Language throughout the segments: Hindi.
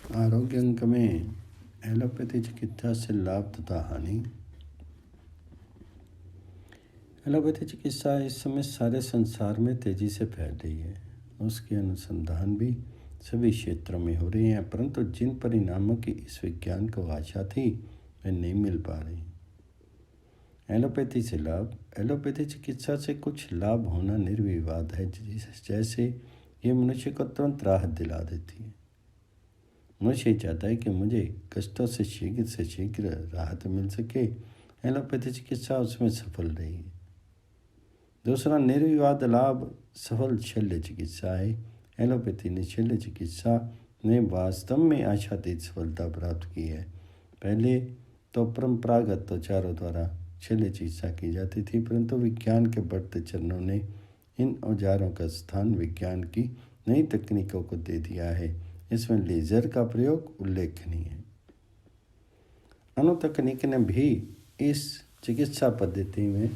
आरोग्य अंक में एलोपैथी चिकित्सा से लाभ तथा हानि। एलोपैथी चिकित्सा इस समय सारे संसार में तेजी से फैल रही है। उसके अनुसंधान भी सभी क्षेत्रों में हो रहे हैं, परंतु जिन परिणामों की इस विज्ञान को आशा थी वे नहीं मिल पा रही। एलोपैथी से लाभ। एलोपैथी चिकित्सा से कुछ लाभ होना निर्विवाद है, जैसे ये मनुष्य को तुरंत राहत दिला देती है। मनुष्य चाहता है कि मुझे कष्टों से शीघ्र राहत मिल सके। एलोपैथी चिकित्सा उसमें सफल रही है। दूसरा निर्विवाद लाभ सफल शल्य चिकित्सा है। एलोपैथी ने शल्य चिकित्सा ने वास्तव में आशातीत सफलता प्राप्त की है। पहले तो परंपरागत औजारों द्वारा शल्य चिकित्सा की जाती थी, परंतु विज्ञान के बढ़ते चरणों ने इन औजारों का स्थान विज्ञान की नई तकनीकों को दे दिया है। इसमें लेज़र का प्रयोग उल्लेखनीय है। अणु तकनीक ने भी इस चिकित्सा पद्धति में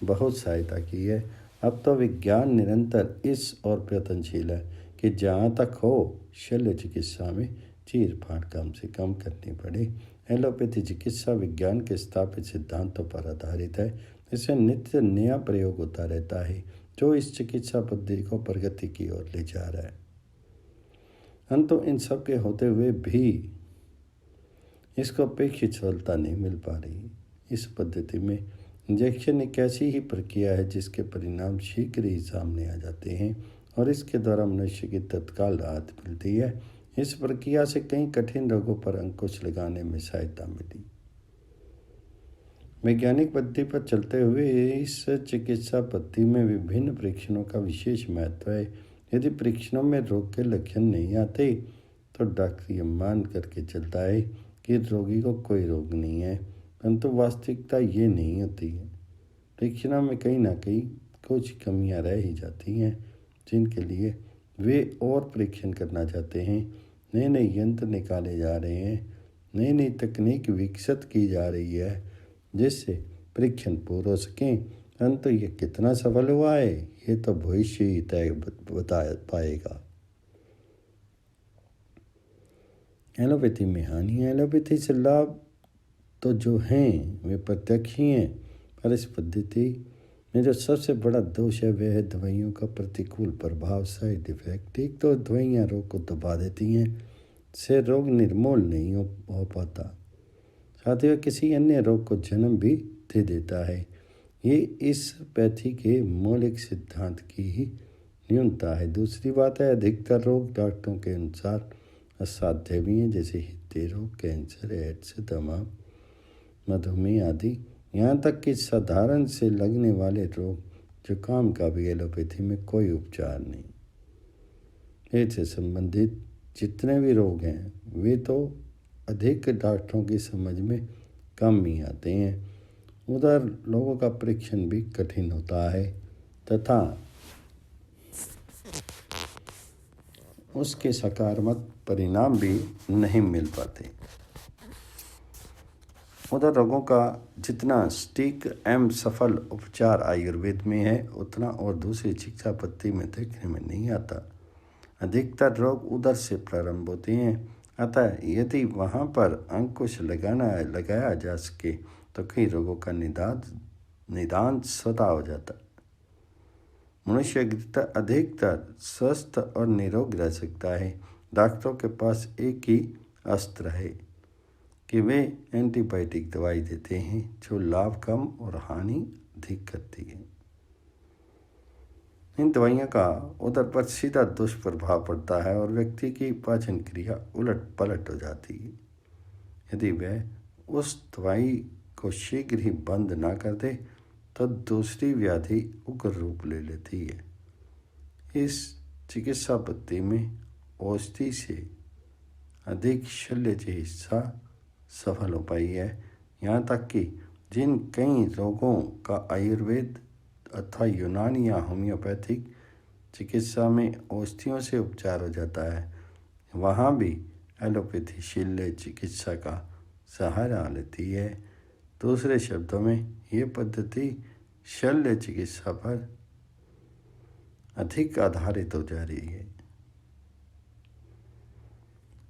बहुत सहायता की है। अब तो विज्ञान निरंतर इस ओर प्रयत्नशील है कि जहाँ तक हो शल्य चिकित्सा में चीरफाड़ कम से कम करनी पड़े। एलोपैथी चिकित्सा विज्ञान के स्थापित सिद्धांतों पर आधारित है। इससे नित्य नया प्रयोग होता रहता है, जो इस चिकित्सा पद्धति को प्रगति की ओर ले जा रहा है। परंतु इन सब के होते हुए भी इसको अपेक्षित सफलता नहीं मिल पा रही। इस पद्धति में इंजेक्शन एक ऐसी ही प्रक्रिया है जिसके परिणाम शीघ्र ही सामने आ जाते हैं और इसके द्वारा मनुष्य की तत्काल राहत मिलती है। इस प्रक्रिया से कई कठिन रोगों पर अंकुश लगाने में सहायता मिली। वैज्ञानिक पद्धति पर चलते हुए इस चिकित्सा पद्धति में विभिन्न परीक्षणों का विशेष महत्व है। यदि परीक्षणों में रोग के लक्षण नहीं आते तो डॉक्टर ये मान करके चलता है कि रोगी को कोई रोग नहीं है, परंतु वास्तविकता ये नहीं होती है। परीक्षणों में कहीं ना कहीं कुछ कमियां रह ही जाती हैं, जिनके लिए वे और परीक्षण करना चाहते हैं। नए नए यंत्र निकाले जा रहे हैं, नई नई तकनीक विकसित की जा रही है जिससे परीक्षण पूर्ण हो सकें, परंतु ये कितना सफल हुआ है ये तो भविष्य ही तय बता पाएगा। एलोपैथी में हानि। एलोपैथी से लाभ तो जो हैं वे प्रत्यक्ष ही हैं, पर इस पद्धति में जो सबसे बड़ा दोष है वह है दवाइयों का प्रतिकूल प्रभाव, साइड इफेक्ट। एक तो दवाइयाँ रोग को दबा देती हैं, से रोग निर्मूल नहीं हो पाता, साथ ही वह किसी अन्य रोग को जन्म भी दे देता है। ये इस पैथी के मौलिक सिद्धांत की ही न्यूनता है। दूसरी बात है अधिकतर रोग डॉक्टरों के अनुसार असाध्य भी हैं, जैसे हृदय रोग, कैंसर, एड्स, दमा, मधुमेह आदि। यहाँ तक कि साधारण से लगने वाले रोग जुकाम का भी एलोपैथी में कोई उपचार नहीं। पेट से संबंधित जितने भी रोग हैं वे तो अधिक डॉक्टरों की समझ में कम ही आते हैं। उधर लोगों का परीक्षण भी कठिन होता है तथा उसके सकारात्मक परिणाम भी नहीं मिल पाते। उधर रोगों का जितना सटीक एवं सफल उपचार आयुर्वेद में है उतना और दूसरी चिकित्सा पद्धति में देखने में नहीं आता। अधिकतर रोग उधर से प्रारंभ होते हैं, अतः यदि वहाँ पर अंकुश लगाया जा सके तो कई रोगों का निदान स्वतः हो जाता। मनुष्य अधिकतर स्वस्थ और निरोग रह सकता है। डॉक्टरों के पास एक ही अस्त्र है कि वे एंटीबायोटिक दवाई देते हैं जो लाभ कम और हानि अधिक करती है। इन दवाइयों का उधर पर सीधा दुष्प्रभाव पड़ता है और व्यक्ति की पाचन क्रिया उलट पलट हो जाती है। यदि वह उस दवाई को शीघ्र ही बंद ना कर दे तो दूसरी व्याधि उग्र रूप ले लेती है। इस चिकित्सा पद्धति में औषधि से अधिक शल्य चिकित्सा सफल हो पाई है। यहाँ तक कि जिन कई रोगों का आयुर्वेद अथवा यूनानी या होम्योपैथिक चिकित्सा में औषधियों से उपचार हो जाता है, वहाँ भी एलोपैथी शल्य चिकित्सा का सहारा लेती है। दूसरे शब्दों में ये पद्धति शल्य चिकित्सा पर अधिक आधारित हो जा रही है।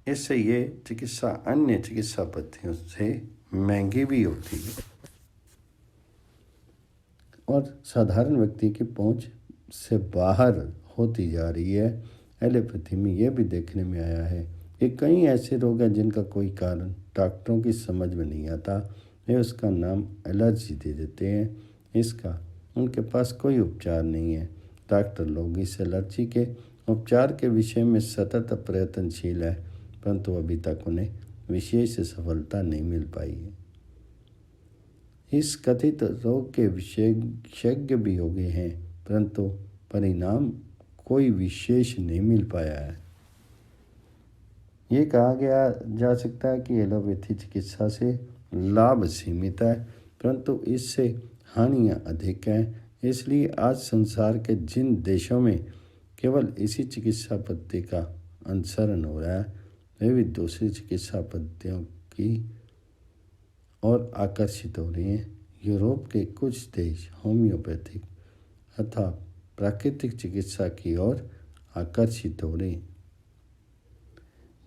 इससे ये चिकित्सा अन्य चिकित्सा पद्धतियों से महंगी भी होती है और साधारण व्यक्ति की पहुंच से बाहर होती जा रही है। एलोपैथी में यह भी देखने में आया है कि कई ऐसे रोग हैं जिनका कोई कारण डॉक्टरों की समझ में नहीं आता। वे उसका नाम एलर्जी दे देते हैं। इसका उनके पास कोई उपचार नहीं है। डॉक्टर लोग इस एलर्जी के उपचार के विषय में सतत प्रयत्नशील है, परंतु अभी तक उन्हें विशेष सफलता नहीं मिल पाई है। इस कथित रोग के विशेषज्ञ भी हो गए हैं, परंतु परिणाम कोई विशेष नहीं मिल पाया है। ये कहा गया जा सकता है कि एलोपैथी चिकित्सा से लाभ सीमित है, परंतु इससे हानियाँ अधिक हैं। इसलिए आज संसार के जिन देशों में केवल इसी चिकित्सा पद्धति का अनुसरण हो रहा है, वे भी दूसरी चिकित्सा पद्धतियों की और आकर्षित हो रही हैं। यूरोप के कुछ देश होम्योपैथिक अथवा प्राकृतिक चिकित्सा की ओर आकर्षित हो रहे हैं,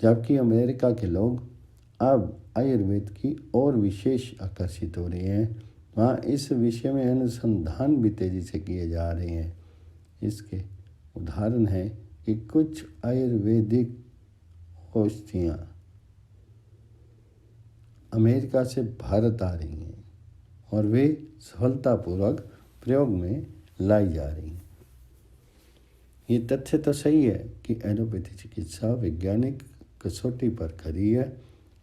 जबकि अमेरिका के लोग अब आयुर्वेद की ओर विशेष आकर्षित हो रहे हैं। वहाँ इस विषय में अनुसंधान भी तेजी से किए जा रहे हैं। इसके उदाहरण हैं कि कुछ आयुर्वेदिक औषधियाँ अमेरिका से भारत आ रही हैं और वे सफलतापूर्वक प्रयोग में लाई जा रही हैं। ये तथ्य तो सही है कि एलोपैथी चिकित्सा वैज्ञानिक कसौटी पर खरी है,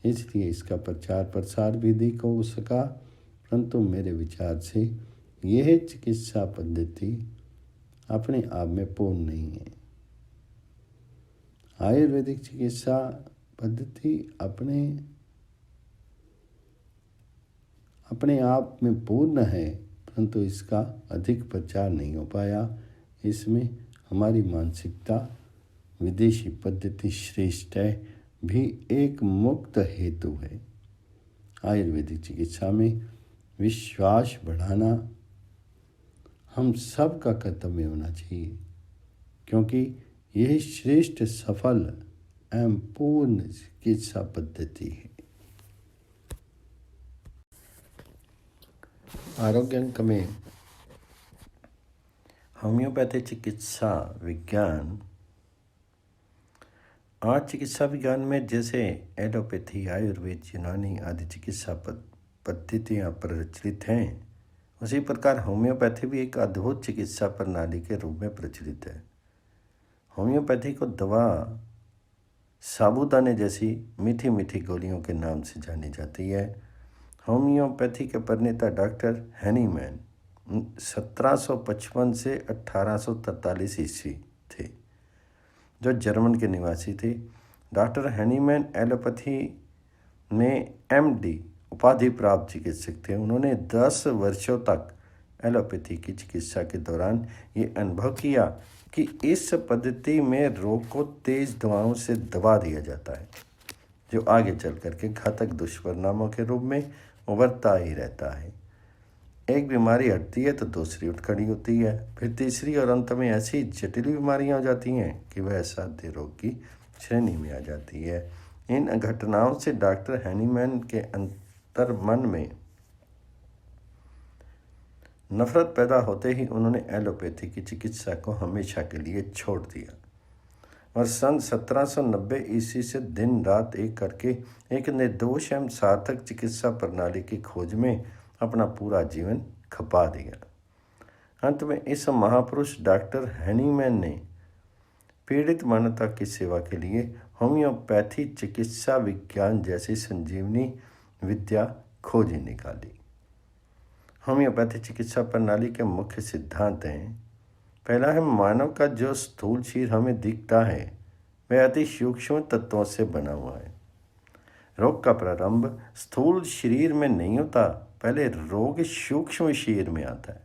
इसलिए इसका प्रचार प्रसार भी अधिक हो सका, परंतु मेरे विचार से यह चिकित्सा पद्धति अपने आप में पूर्ण नहीं है। आयुर्वेदिक चिकित्सा पद्धति अपने आप में पूर्ण है, परंतु इसका अधिक प्रचार नहीं हो पाया। इसमें हमारी मानसिकता विदेशी पद्धति श्रेष्ठ है भी एक मुक्त हेतु है। आयुर्वेदिक चिकित्सा में विश्वास बढ़ाना हम सब का कर्तव्य होना चाहिए, क्योंकि यह श्रेष्ठ, सफल एवं पूर्ण चिकित्सा पद्धति है। आरोग्य अंक में होम्योपैथी चिकित्सा विज्ञान। आज चिकित्सा विज्ञान में जैसे एलोपैथी, आयुर्वेद, यूनानी आदि चिकित्सा पद्धतियाँ प्रचलित हैं, उसी प्रकार होम्योपैथी भी एक अद्भुत चिकित्सा प्रणाली के रूप में प्रचलित है। होम्योपैथी को दवा साबूदाने जैसी मीठी मीठी गोलियों के नाम से जानी जाती है। होम्योपैथी के प्रणेता डॉक्टर हैनीमैन 1755 से 1843 ईस्वी थे, जो जर्मन के निवासी थे। डॉक्टर हैनीमैन एलोपैथी में MD उपाधि प्राप्त चिकित्सक थे। उन्होंने 10 वर्षों तक एलोपैथी की चिकित्सा के दौरान ये अनुभव किया कि इस पद्धति में रोग को तेज दवाओं से दबा दिया जाता है, जो आगे चल करके घातक दुष्परिणामों के रूप में उभरता ही रहता है। एक बीमारी हटती है तो दूसरी उठ खड़ी होती है, फिर तीसरी और अंत में ऐसी जटिल बीमारियां हो जाती हैं कि वह असाध्य रोग की श्रेणी में आ जाती है। इन घटनाओं से डॉक्टर हैनीमैन के अंतर्मन में नफरत पैदा होते ही उन्होंने एलोपैथी की चिकित्सा को हमेशा के लिए छोड़ दिया और सन 1790 ईस्वी से दिन रात एक करके एक निर्दोष एवं सार्थक चिकित्सा प्रणाली की खोज में अपना पूरा जीवन खपा दिया। अंत में इस महापुरुष डॉक्टर हैनीमैन ने पीड़ित मानवता की सेवा के लिए होम्योपैथी चिकित्सा विज्ञान जैसी संजीवनी विद्या खोजी निकाली। होम्योपैथी चिकित्सा प्रणाली के मुख्य सिद्धांत हैं। पहला है, मानव का जो स्थूल शरीर हमें दिखता है वह अति सूक्ष्म तत्वों से बना हुआ है। रोग का प्रारंभ स्थूल शरीर में नहीं होता, पहले रोग सूक्ष्म शरीर में आता है।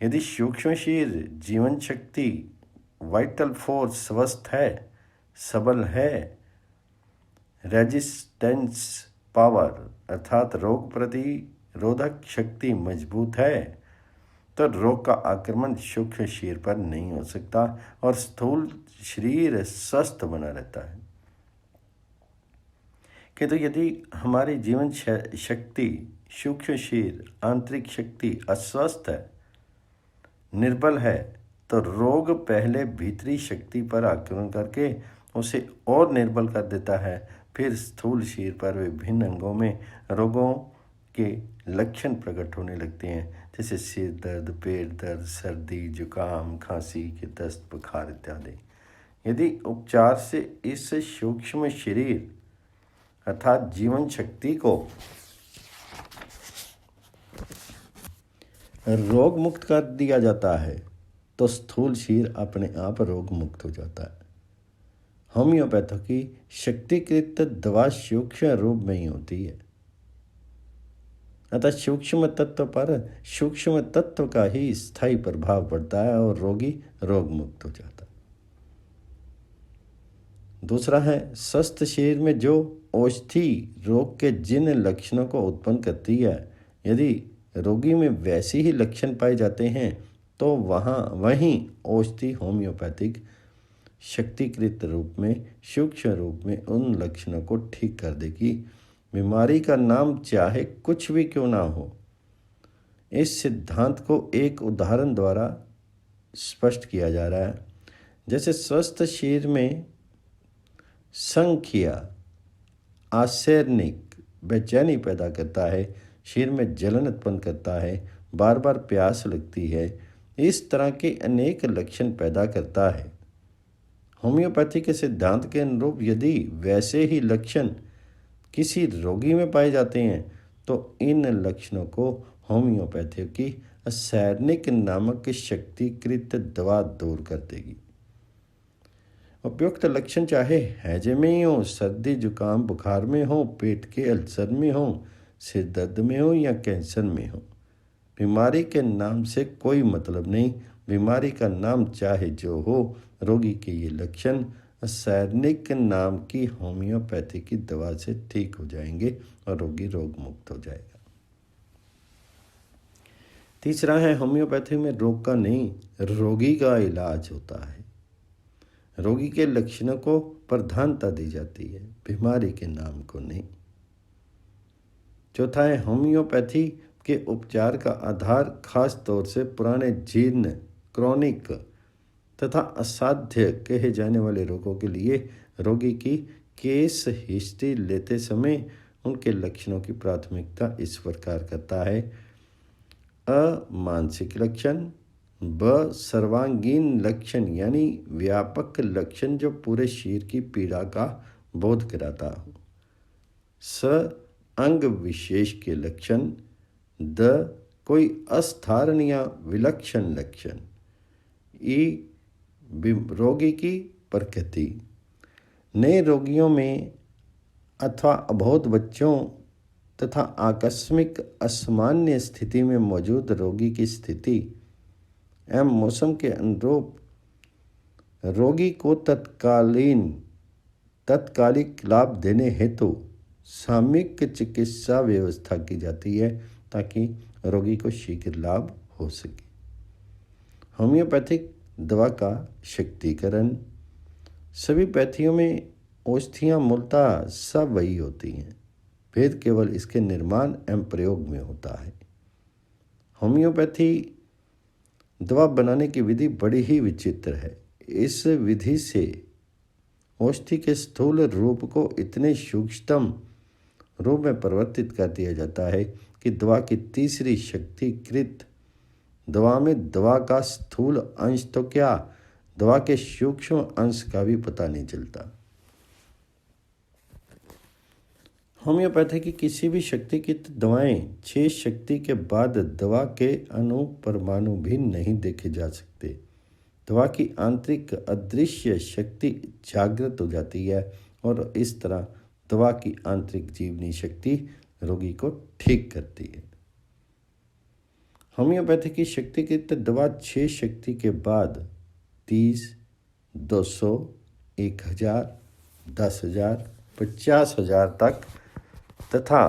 यदि सूक्ष्म शरीर जीवन शक्ति, वाइटल फोर्स स्वस्थ है, सबल है, रेजिस्टेंस पावर अर्थात रोग प्रतिरोधक शक्ति मजबूत है, तो रोग का आक्रमण सूक्ष्म शरीर पर नहीं हो सकता और स्थूल शरीर स्वस्थ बना रहता है। किंतु यदि हमारी जीवन शक्ति, सूक्ष्म शरीर, आंतरिक शक्ति अस्वस्थ है, निर्बल है, तो रोग पहले भीतरी शक्ति पर आक्रमण करके उसे और निर्बल कर देता है। फिर स्थूल शरीर पर विभिन्न अंगों में रोगों के लक्षण प्रकट होने लगते हैं, जैसे सिर दर्द, पेट दर्द, सर्दी, जुकाम, खांसी के दस्त, बुखार इत्यादि। यदि उपचार से इस सूक्ष्म शरीर अर्थात जीवन शक्ति को रोग मुक्त कर दिया जाता है तो स्थूल शरीर अपने आप रोग मुक्त हो जाता है। होम्योपैथी की शक्तिकृत दवा सूक्ष्म रूप में ही होती है, अतः सूक्ष्म तत्व पर सूक्ष्म तत्व का ही स्थायी प्रभाव पड़ता है और रोगी रोग मुक्त हो जाता है। दूसरा है, स्वस्थ शरीर में जो औषधि रोग के जिन लक्षणों को उत्पन्न करती है, यदि रोगी में वैसे ही लक्षण पाए जाते हैं तो वहीं औषधि होम्योपैथिक शक्तिकृत रूप में, सूक्ष्म रूप में उन लक्षणों को ठीक कर देगी। बीमारी का नाम चाहे कुछ भी क्यों ना हो। इस सिद्धांत को एक उदाहरण द्वारा स्पष्ट किया जा रहा है। जैसे स्वस्थ शरीर में संख्या आर्सेनिक बेचैनी पैदा करता है, शरीर में जलन उत्पन्न करता है, बार बार प्यास लगती है, इस तरह के अनेक लक्षण पैदा करता है। होम्योपैथी के सिद्धांत के अनुरूप यदि वैसे ही लक्षण किसी रोगी में पाए जाते हैं तो इन लक्षणों को होम्योपैथी की आर्सेनिक नामक शक्तिकृत दवा दूर कर देगी। उपयुक्त लक्षण चाहे हैजे में ही हो, सर्दी जुकाम बुखार में हो, पेट के अल्सर में हो, सिर दर्द में हो या कैंसर में हो, बीमारी के नाम से कोई मतलब नहीं। बीमारी का नाम चाहे जो हो, रोगी के ये लक्षण आर्सेनिक नाम की होम्योपैथी की दवा से ठीक हो जाएंगे और रोगी रोग मुक्त हो जाएगा। तीसरा है, होम्योपैथी में रोग का नहीं रोगी का इलाज होता है। रोगी के लक्षणों को प्रधानता दी जाती है, बीमारी के नाम को नहीं। चौथा है, होम्योपैथी के उपचार का आधार खास तौर से पुराने जीर्ण, क्रॉनिक तथा असाध्य कहे जाने वाले रोगों के लिए रोगी की केस हिस्ट्री लेते समय उनके लक्षणों की प्राथमिकता इस प्रकार करता है। अ मानसिक लक्षण, ब सर्वांगीण लक्षण यानी व्यापक लक्षण जो पूरे शरीर की पीड़ा का बोध कराता हो, स अंग विशेष के लक्षण, द कोई असाधारण या विलक्षण लक्षण, ई रोगी की प्रकृति। नए रोगियों में अथवा अबोध बच्चों तथा आकस्मिक असामान्य स्थिति में मौजूद रोगी की स्थिति एवं मौसम के अनुरूप रोगी को तत्कालिक लाभ देने हेतु सामयिक चिकित्सा व्यवस्था की जाती है ताकि रोगी को शीघ्र लाभ हो सके। होम्योपैथिक दवा का शक्तिकरण। सभी पैथियों में औषधियाँ मूलतः सब वही होती हैं, भेद केवल इसके निर्माण एवं प्रयोग में होता है। होम्योपैथी दवा बनाने की विधि बड़ी ही विचित्र है। इस विधि से औषधि के स्थूल रूप को इतने सूक्ष्म रूप में परिवर्तित कर दिया जाता है कि दवा की तीसरी शक्तिकृत दवा में दवा का स्थूल अंश तो क्या, दवा के सूक्ष्म अंश का भी पता नहीं चलता। होम्योपैथी की किसी भी शक्ति की दवाएं 6 शक्ति के बाद दवा के अणु परमाणु भी नहीं देखे जा सकते। दवा की आंतरिक अदृश्य शक्ति जागृत हो जाती है और इस तरह दवा की आंतरिक जीवनी शक्ति रोगी को ठीक करती है। होम्योपैथी की शक्तिकृत दवा 6 शक्ति के बाद 30, 200, 1000, 10,000, 50,000 तक तथा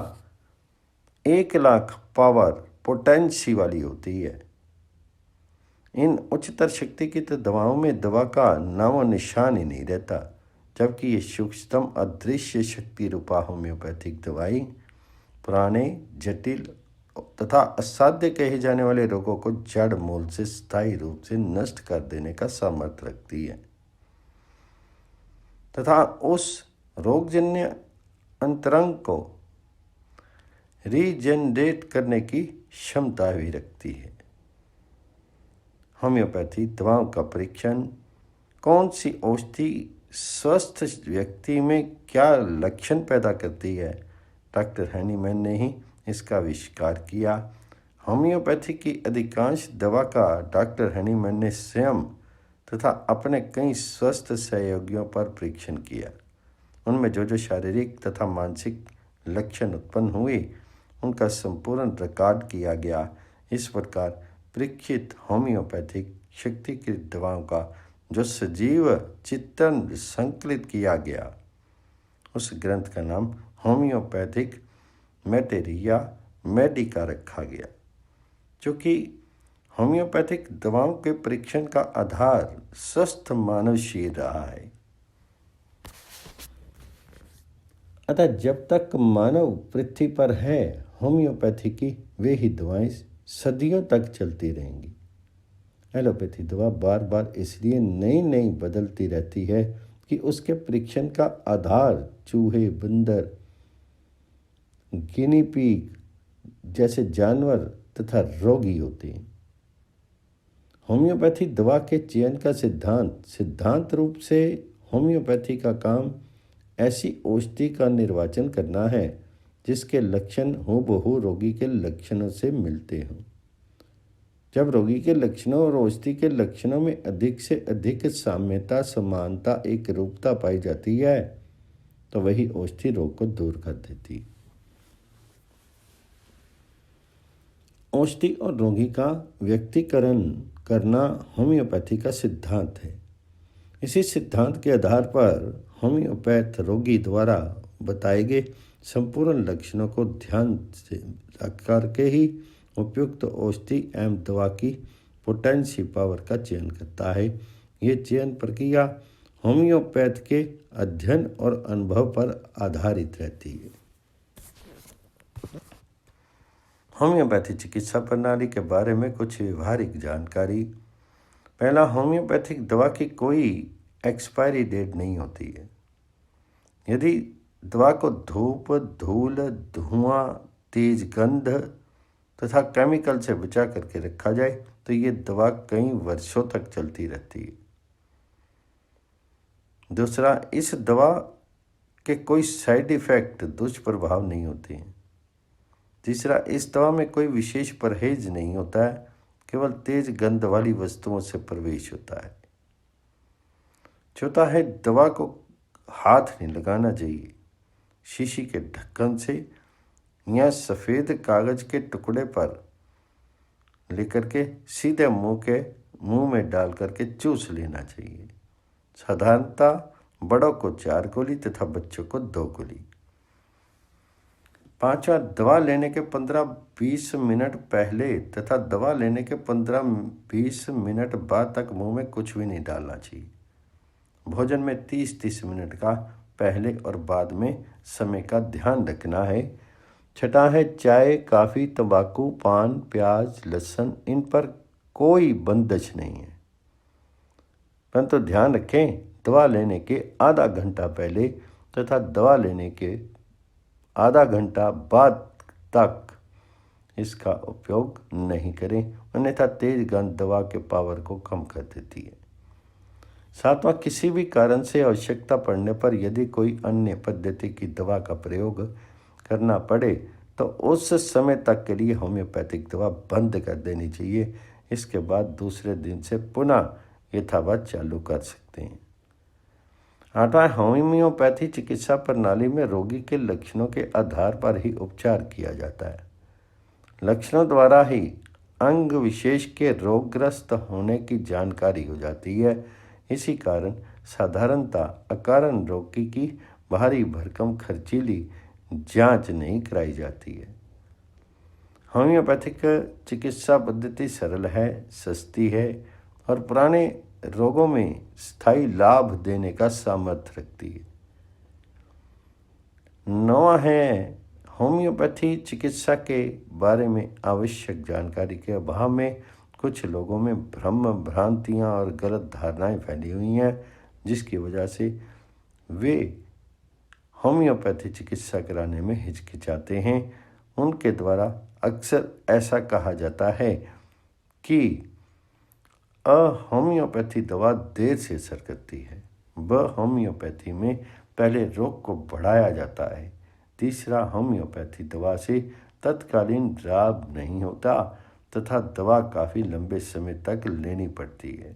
1,00,000 पावर पोटेंसी वाली होती है। इन उच्चतर शक्ति की दवाओं में दवा का नामो निशान ही नहीं रहता। जबकि ये सूक्ष्मतम अदृश्य शक्ति रूपा होम्योपैथिक दवाई पुराने, जटिल तथा असाध्य कहे जाने वाले रोगों को जड़ मूल से स्थायी रूप से नष्ट कर देने का सामर्थ्य रखती है तथा उस रोगजन्य अंतरंग को रीजनरेट करने की क्षमता भी रखती है। होम्योपैथी दवाओं का परीक्षण कौन सी औषधि स्वस्थ व्यक्ति में क्या लक्षण पैदा करती है, डॉक्टर हैनीमैन ने ही इसका आविष्कार किया। होम्योपैथी की अधिकांश दवा का डॉक्टर हैनीमैन ने स्वयं तथा अपने कई स्वस्थ सहयोगियों पर परीक्षण किया। उनमें जो जो शारीरिक तथा मानसिक लक्षण उत्पन्न हुए उनका संपूर्ण रिकॉर्ड किया गया। इस प्रकार परीक्षित होम्योपैथिक शक्तिकृत दवाओं का जो सजीव चित्रण संकलित किया गया, उस ग्रंथ का नाम होम्योपैथिक मैटेरिया मेडिका रखा गया, जो कि होम्योपैथिक दवाओं के परीक्षण का आधार स्वस्थ मानव शरीर रहा है। अतः जब तक मानव पृथ्वी पर है, होम्योपैथी की वे ही दवाएं सदियों तक चलती रहेंगी। एलोपैथी दवा बार बार इसलिए नई नई बदलती रहती है कि उसके परीक्षण का आधार चूहे, बंदर, गिनी पिग जैसे जानवर तथा रोगी होते हैं। होम्योपैथी दवा के चयन का सिद्धांत रूप से होम्योपैथी का काम ऐसी औषधि का निर्वाचन करना है जिसके लक्षण हूबहू रोगी के लक्षणों से मिलते हों। जब रोगी के लक्षणों और औषधि के लक्षणों में अधिक से अधिक साम्यता, समानता, एक रूपता पाई जाती है तो वही औषधि रोग को दूर कर देती है। औषधि और रोगी का व्यक्तिकरण करना होम्योपैथी का सिद्धांत है। इसी सिद्धांत के आधार पर होम्योपैथ रोगी द्वारा बताए गए संपूर्ण लक्षणों को ध्यान से रख करके ही उपयुक्त औषधि एवं दवा की पोटेंसी पावर का चयन करता है। ये चयन प्रक्रिया होम्योपैथ के अध्ययन और अनुभव पर आधारित रहती है। होम्योपैथी चिकित्सा प्रणाली के बारे में कुछ व्यवहारिक जानकारी। पहला, होम्योपैथिक दवा की कोई एक्सपायरी डेट नहीं होती है। यदि दवा को धूप, धूल, धुआं, तेज गंध तथा केमिकल से बचा करके रखा जाए तो ये दवा कई वर्षों तक चलती रहती है। दूसरा, इस दवा के कोई साइड इफेक्ट, दुष्प्रभाव नहीं होते हैं। तीसरा, इस दवा में कोई विशेष परहेज नहीं होता है, केवल तेज गंध वाली वस्तुओं से प्रवेश होता है। चौथा है, दवा को हाथ नहीं लगाना चाहिए। शीशी के ढक्कन से या सफ़ेद कागज के टुकड़े पर लेकर के सीधे मुंह में डाल करके चूस लेना चाहिए। साधारणतः बड़ों को 4 गोली तथा बच्चों को 2 गोली। पांचवा, दवा लेने के 15-20 मिनट पहले तथा दवा लेने के 15-20 मिनट बाद तक मुंह में कुछ भी नहीं डालना चाहिए। भोजन में 30-30 मिनट का पहले और बाद में समय का ध्यान रखना है। छठा है, चाय, कॉफ़ी, तंबाकू, पान, प्याज, लहसुन, इन पर कोई बंदिश नहीं है। परंतु ध्यान रखें, दवा लेने के आधा घंटा पहले तथा दवा लेने के आधा घंटा बाद तक इसका उपयोग नहीं करें, अन्यथा तेज गंध दवा के पावर को कम कर देती है। सातवां, किसी भी कारण से आवश्यकता पड़ने पर यदि कोई अन्य पद्धति की दवा का प्रयोग करना पड़े तो उस समय तक के लिए होम्योपैथिक दवा बंद कर देनी चाहिए। इसके बाद दूसरे दिन से पुनः यथावत चालू कर सकते हैं। आठवां, होम्योपैथी चिकित्सा प्रणाली में रोगी के लक्षणों के आधार पर ही उपचार किया जाता है। लक्षणों द्वारा ही अंग विशेष के रोगग्रस्त होने की जानकारी हो जाती है। इसी कारण साधारणतः अकारण रोगी की भारी भरकम खर्चीली जांच नहीं कराई जाती है। होम्योपैथिक चिकित्सा पद्धति सरल है, सस्ती है और पुराने रोगों में स्थायी लाभ देने का सामर्थ्य रखती है। 9वां है, होम्योपैथी चिकित्सा के बारे में आवश्यक जानकारी के अभाव में कुछ लोगों में भ्रम भ्रांतियाँ और गलत धारणाएं फैली हुई हैं, जिसकी वजह से वे होम्योपैथी चिकित्सा कराने में हिचकिचाते हैं। उनके द्वारा अक्सर ऐसा कहा जाता है कि होम्योपैथी दवा देर से असर करती है। होम्योपैथी में पहले रोग को बढ़ाया जाता है। तीसरा, होम्योपैथी दवा से तत्कालीन लाभ नहीं होता तथा दवा काफ़ी लंबे समय तक लेनी पड़ती है।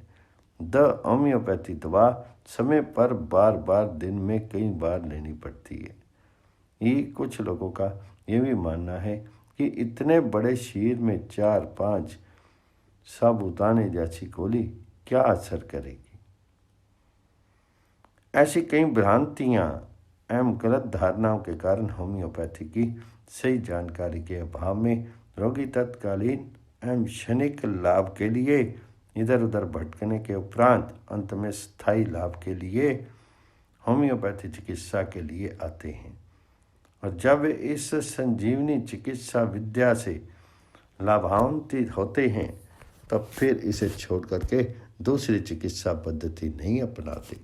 होम्योपैथी दवा समय पर बार बार दिन में कई बार लेनी पड़ती है। ये कुछ लोगों का ये भी मानना है कि इतने बड़े शरीर में 4-5 साबुदाने जैसी गोली क्या असर करेगी। ऐसी कई भ्रांतियाँ एवं गलत धारणाओं के कारण होम्योपैथी की सही जानकारी के अभाव में रोगी तत्कालीन एवं क्षणिक लाभ के लिए इधर उधर भटकने के उपरांत अंत में स्थायी लाभ के लिए होम्योपैथी चिकित्सा के लिए आते हैं। और जब इस संजीवनी चिकित्सा विद्या से लाभान्वित होते हैं तब फिर इसे छोड़ करके दूसरी चिकित्सा पद्धति नहीं अपनाते।